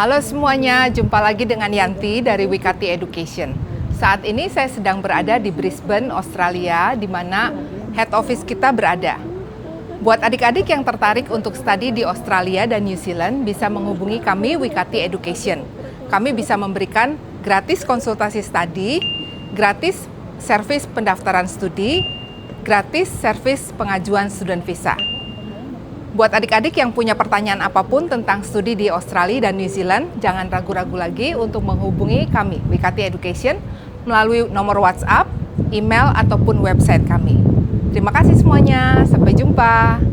Halo semuanya, jumpa lagi dengan Yanti dari Wikati Education. Saat ini saya sedang berada di Brisbane, Australia, di mana head office kita berada. Buat adik-adik yang tertarik untuk studi di Australia dan New Zealand, bisa menghubungi kami Wikati Education. Kami bisa memberikan gratis konsultasi studi, gratis servis pendaftaran studi, gratis servis pengajuan student visa. Buat adik-adik yang punya pertanyaan apapun tentang studi di Australia dan New Zealand, jangan ragu-ragu lagi untuk menghubungi kami, Wikati Education, melalui nomor WhatsApp, email, ataupun website kami. Terima kasih semuanya, sampai jumpa.